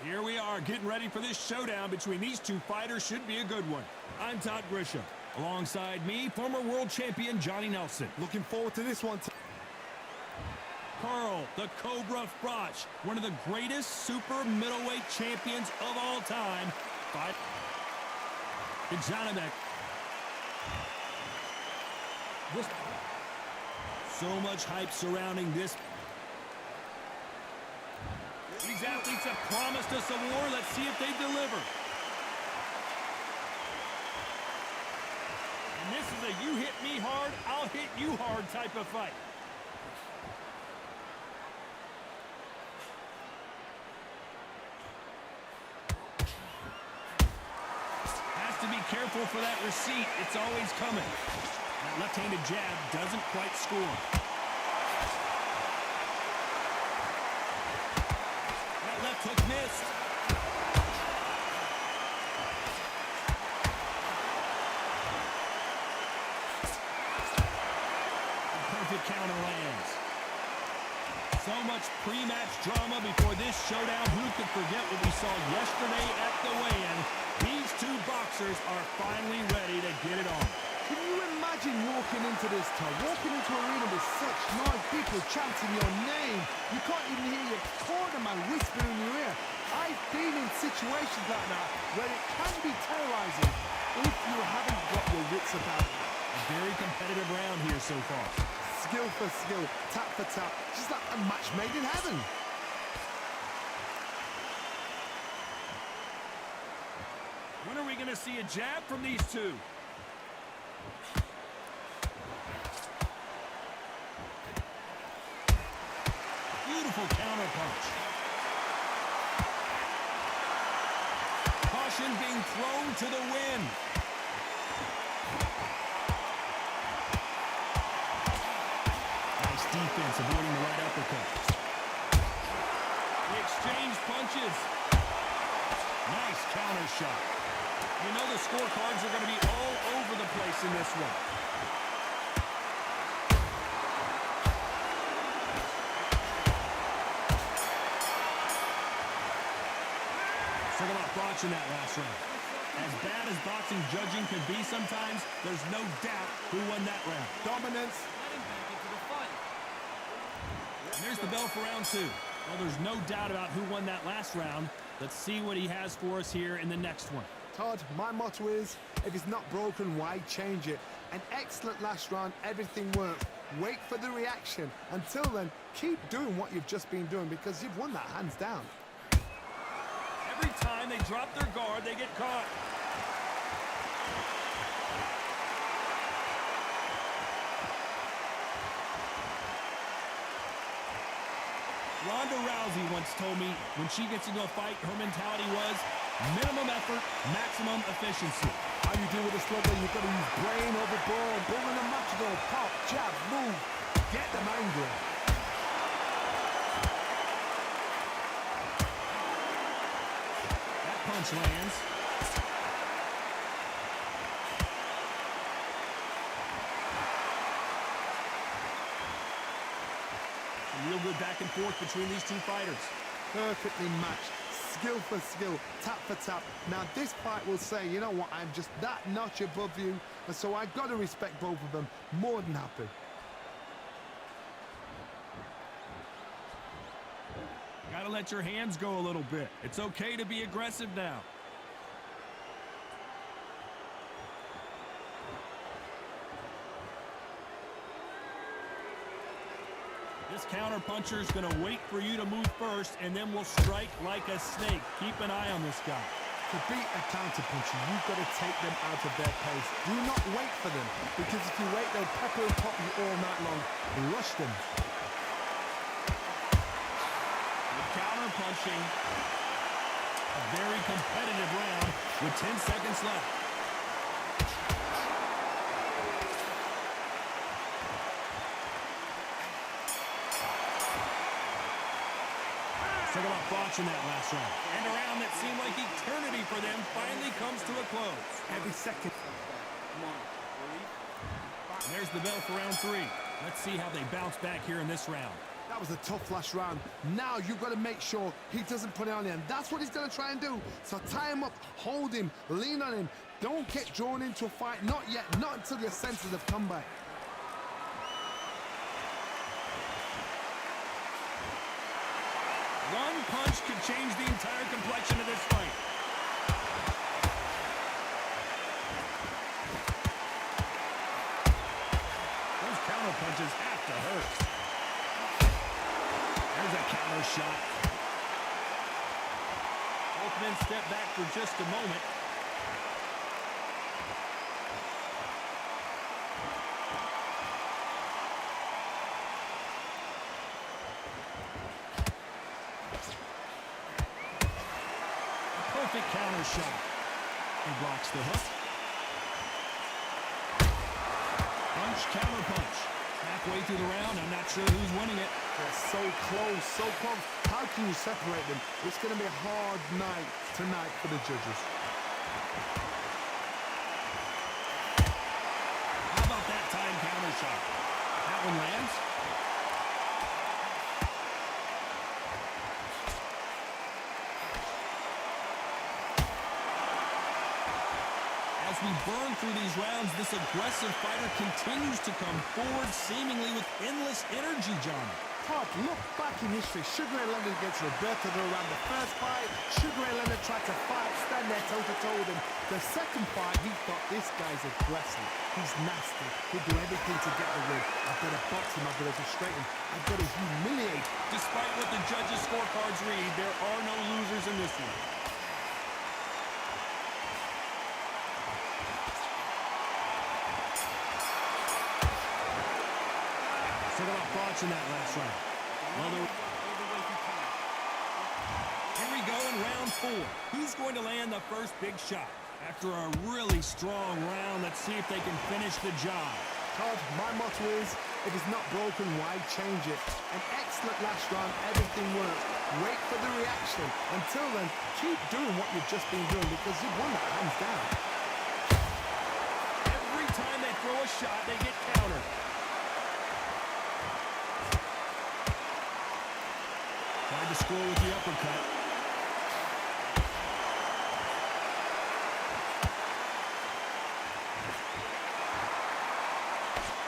Here we are, getting ready for this showdown between these two fighters. Should be a good one. I'm Todd Grisham. Alongside me, former world champion Johnny Nelson. Looking forward to this one. Carl, the Cobra Froch, one of the greatest super middleweight champions of all time. Fight the Janibek. So much hype surrounding this. These athletes have promised us a war. Let's see if they deliver. And this is a you hit me hard, I'll hit you hard type of fight. Has to be careful for that receipt. It's always coming. That left-handed jab doesn't quite score. Left hook missed. A perfect counter lands. So much pre-match drama before this showdown. Who could forget what we saw yesterday at the weigh-in? These two boxers are finally ready to get it on. Can you imagine walking into this time? Walking into an arena with such noise, people chanting your name. You can't even hear your cornerman whispering in your ear. I've been in situations like that where it can be terrorizing if you haven't got your wits about you. A very competitive round here so far. Skill for skill, tap for tap, just like a match made in heaven. When are we going to see a jab from these two? Beautiful counter punch. Caution being thrown to the wind. Nice defense avoiding the right uppercut. The exchange punches. Nice counter shot. You know the scorecards are going to be all over the place in this one. Talk about Froch in that last round. As bad as boxing judging can be sometimes, there's no doubt who won that round. Dominance. And there's the bell for round two. Well, there's no doubt about who won that last round. Let's see what he has for us here in the next one. Todd, my motto is, if it's not broken, why change it? An excellent last round, everything worked. Wait for the reaction. Until then, keep doing what you've just been doing because you've won that hands down. Every time they drop their guard, they get caught. Ronda Rousey once told me when she gets into a fight, her mentality was minimum effort, maximum efficiency. How you deal with a struggle, you've got to use brain over ball, building a match, go pop, jab, move, get them angry. That punch lands. A real good back and forth between these two fighters. Perfectly matched, skill for skill, tap for tap. Now this fight will say, you know what, I'm just that notch above you, and so I've got to respect both of them. More than happy. Gotta let your hands go a little bit. It's okay to be aggressive now. This counter puncher is going to wait for you to move first, and then will strike like a snake. Keep an eye on this guy. To beat a counter puncher, you've got to take them out of their pace. Do not wait for them, because if you wait, they'll pepper and pop you all night long. Rush them. With counter punching, a very competitive round with 10 seconds left. Talk about Froch in that last round. And a round that seemed like eternity for them finally comes to a close. Every second. And there's the bell for round three. Let's see how they bounce back here in this round. That That was a tough last round. Now you've got to make sure he doesn't put it on you, and that's what he's going to try and do. So tie him up, hold him, lean on him. Don't get drawn into a fight. Not yet, not until your senses have come back. One punch could change the entire complexion of this fight. Those counter punches have to hurt. There's a counter shot. Both men step back for just a moment. Perfect counter shot. He blocks the hook. Punch, counter punch. Halfway through the round, I'm not sure who's winning it. They're so close, so close. How can you separate them? It's going to be a hard night tonight for the judges. How about that time counter shot? That one lands. As we burn through these rounds, this aggressive fighter continues to come forward, seemingly with endless energy, John. Todd, look back in history. Sugar Ray Leonard against Roberto Duran. The first fight, Sugar Ray Leonard tried to fight, stand there toe-to-toe with him. The second fight, he thought, this guy's aggressive. He's nasty. He'll do everything to get the win. I've got to box him. I've got to frustrate him. I've got to humiliate. Despite what the judges' scorecards read, there are no losers in this one. So what about Froch in that last round? Well, here we go in round 4. Who's going to land the first big shot? After a really strong round, let's see if they can finish the job. Todd, my motto is, if it's not broken, why change it? An excellent last round, everything worked. Wait for the reaction. Until then, keep doing what you've just been doing because you won that hands down. Every time they throw a shot, they get countered. Tried to score with the uppercut.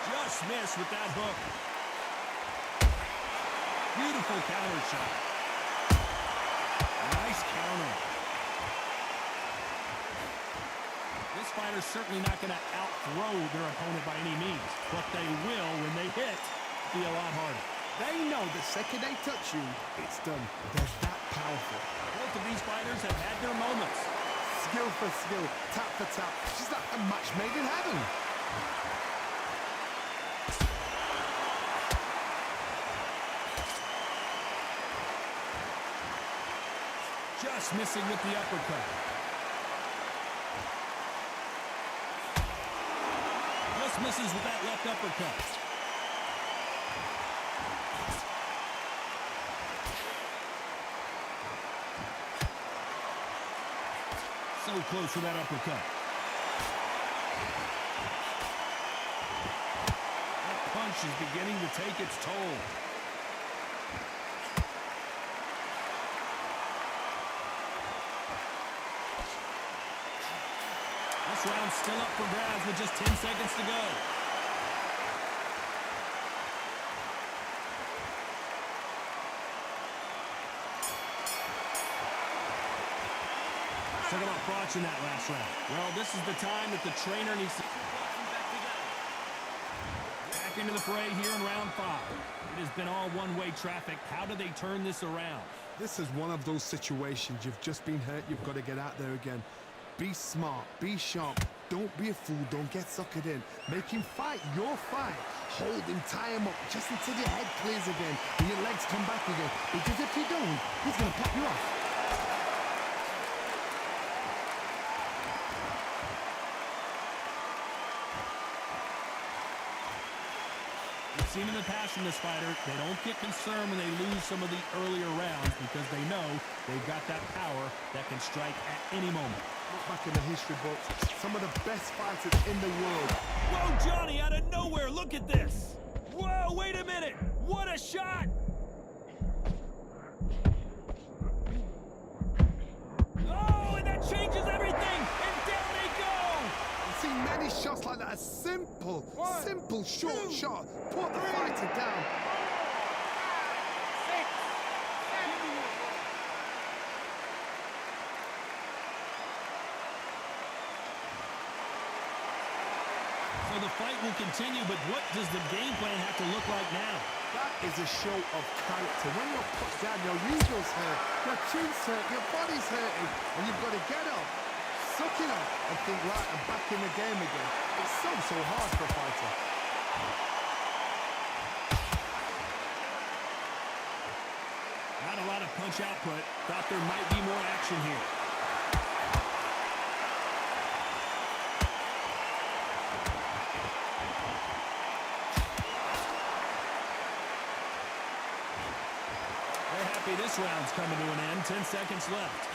Just missed with that hook. Beautiful counter shot. Nice counter. This fighter's certainly not going to out-throw their opponent by any means, but they will, when they hit, be a lot harder. They know the second they touch you, it's done. They're that powerful. Both of these fighters have had their moments. Skill for skill, tap for tap. She's like a match made in heaven. Just missing with the uppercut. Just misses with that left uppercut. So close for that uppercut. That punch is beginning to take its toll. This round's still up for grabs with just 10 seconds to go. Talk about Froch in that last round. Well, this is the time that the trainer needs to... Back into the fray here in round 5. It has been all one-way traffic. How do they turn this around? This is one of those situations. You've just been hurt. You've got to get out there again. Be smart. Be sharp. Don't be a fool. Don't get suckered in. Make him fight your fight. Hold him, tie him up, just until your head clears again and your legs come back again. Because if you don't, he's going to pop you off. We've seen in the past from this fighter, they don't get concerned when they lose some of the earlier rounds because they know they've got that power that can strike at any moment. Look back in the history books, some of the best fighters in the world. Whoa, Johnny, out of nowhere, look at this. Whoa, wait a minute. What a shot. just like that. A simple short shot. Put the fighter down. So the fight will continue, but what does the game plan have to look like now? That is a show of character. When you're put down, your usual's hurt, your chin's hurt, your body's hurting, and you've got to get up, suck it up, and think, right, I'm back in the game again. It's so hard for a fighter. Not a lot of punch output. Thought there might be more action here. This round's coming to an end. 10 seconds left.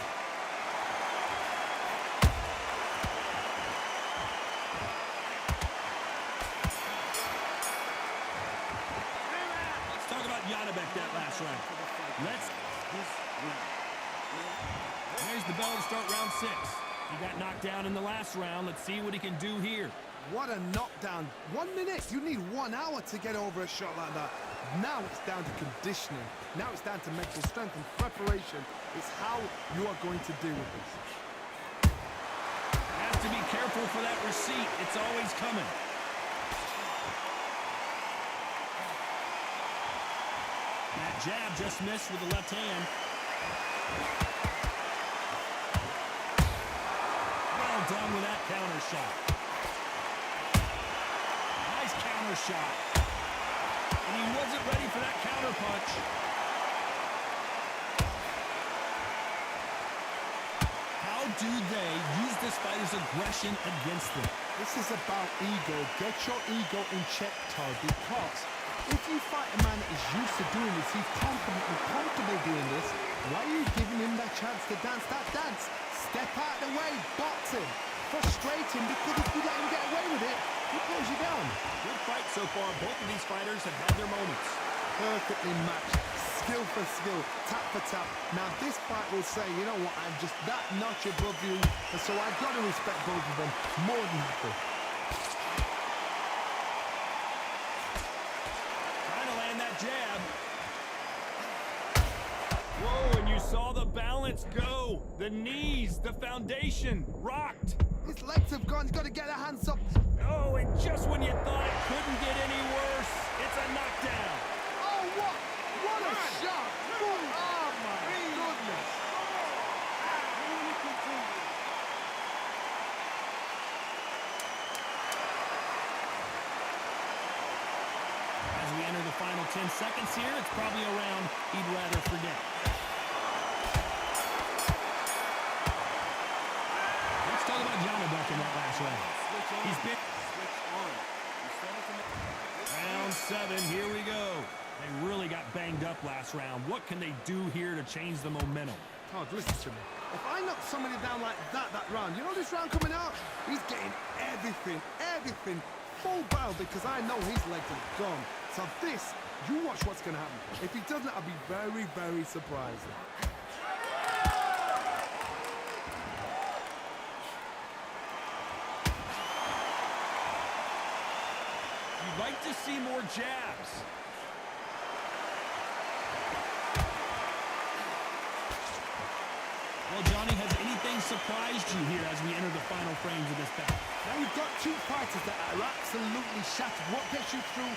Let's talk about Janibek that last round. There's the bell to start round 6. He got knocked down in the last round. Let's see what he can do here. What a knockdown. 1 minute. You need 1 hour to get over a shot like that. Now it's down to conditioning. Now it's down to mental strength and preparation. It's how you are going to deal with this. Have to be careful for that receipt. It's always coming. That jab just missed with the left hand. Well done with that counter shot. Nice counter shot. And he wasn't ready for that counter punch. How do they use this fighter's aggression against them? This is about ego. Get your ego in check, Todd, because if you fight a man that is used to doing this, he's confident and comfortable doing this, why are you giving him that chance to dance that dance? Step out of the way, box him, frustrate him, because if you let him get away with it, he pulls you down. Good fight so far. Both of these fighters have had their moments. Perfectly matched. Skill for skill. Tap for tap. Now this fight will say, you know what, I'm just that notch above you. And so I've got to respect both of them more than happy. Trying to land that jab. Whoa, and you saw the balance go. The knees, the foundation, rocked. His legs have gone. He's got to get their hands up. Oh, and just when you thought it couldn't get any worse, it's a knockdown. Oh, what a shot. Boom. Oh, my goodness. As we enter the final 10 seconds here, it's probably a round he'd rather forget. Let's talk about Janibek in that last round. He's been... Round 7, here we go. They really got banged up last round. What can they do here to change the momentum? Todd, listen to me. If I knock somebody down like that round, you know this round coming out? He's getting everything full barrel because I know his legs are gone. So this, you watch what's going to happen. If he doesn't, I'll be very, very surprised. You'd like to see more jabs. Well, Johnny, has anything surprised you here as we enter the final frames of this battle? Now you've got two fighters that are absolutely shattered. What gets you through?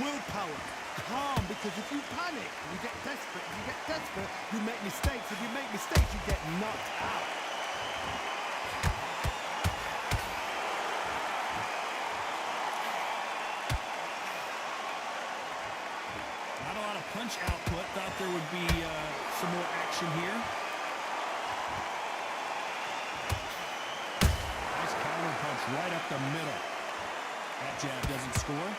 Willpower. Calm, because if you panic, you get desperate. If you get desperate, you make mistakes. If you make mistakes, you get knocked out. Not a lot of punch output. Thought there would be some more action here. Nice counter punch right up the middle. That jab doesn't score.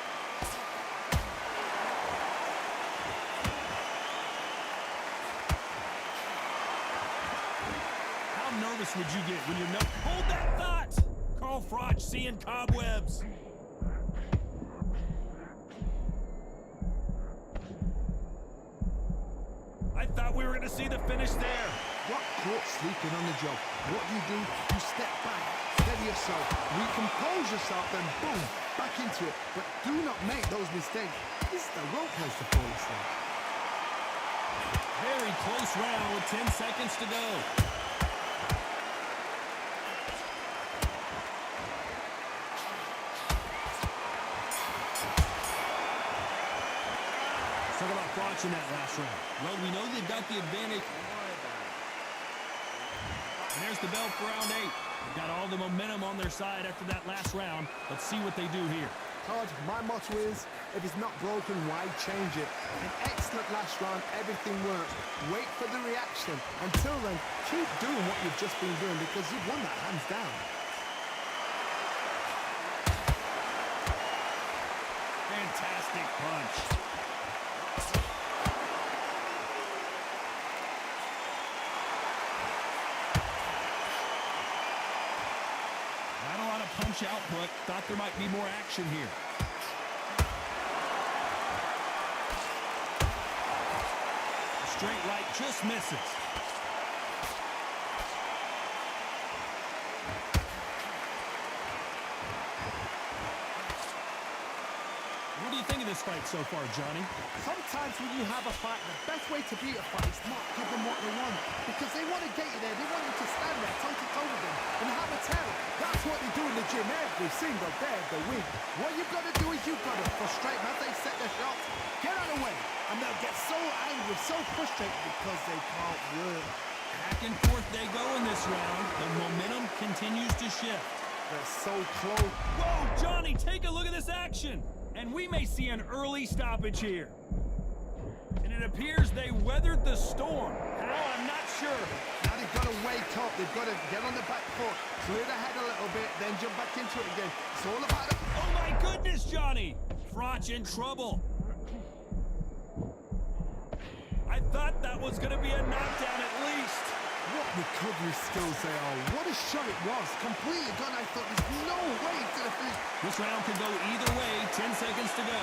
How nervous would you get when you know? Hold that thought! Carl Froch seeing cobwebs. I thought we were going to see the finish there. Got caught sleeping on the job. What do? You step back, steady steady yourself, recompose yourself, then boom, back into it. But do not make those mistakes. This is the rope place to fall asleep. Very close round with 10 seconds to go. Let's talk about Froch in that last round. Well, we know they've got the advantage. And there's the bell for round 8. They've got all the momentum on their side after that last round. Let's see what they do here. Todd, my motto is, if it's not broken, why change it? An excellent last round, everything works. Wait for the reaction. Until then, keep doing what you've just been doing because you've won that hands down. Fantastic punch. Not a lot of punch output. Thought there might be more action here. Straight right just misses. What do you think of this fight so far, Johnny? Sometimes when you have a fight, the best way to beat a fight is not give them what they want. Because they want to get you there. They want you to stand there toe-to-toe with them and have a tell. That's what they do in the gym every single day of the week. What you've got to do is you've got to frustrate them as they set their shots. Get out of the way. And they'll get so angry, so frustrated because they can't work. Back and forth they go in this round. The momentum continues to shift. They're so close. Whoa, Johnny, take a look at this action. And we may see an early stoppage here. And it appears they weathered the storm. How? I'm not sure. Now they've got to wake up. They've got to get on the back foot, clear the head a little bit, then jump back into it again. It's all about it. Oh, my goodness, Johnny. Froch in trouble. I thought that was going to be a knockdown at least. What recovery skills they are. What a shot it was. Completely gone. I thought there's no way he's going to finish. This round could go either way. 10 seconds to go.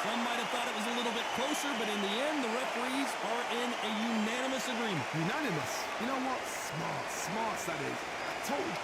Some might have thought it was a little bit closer, but in the end, the referees are in a unanimous agreement. Unanimous. You know what? Smart. Smart, that is. I told you.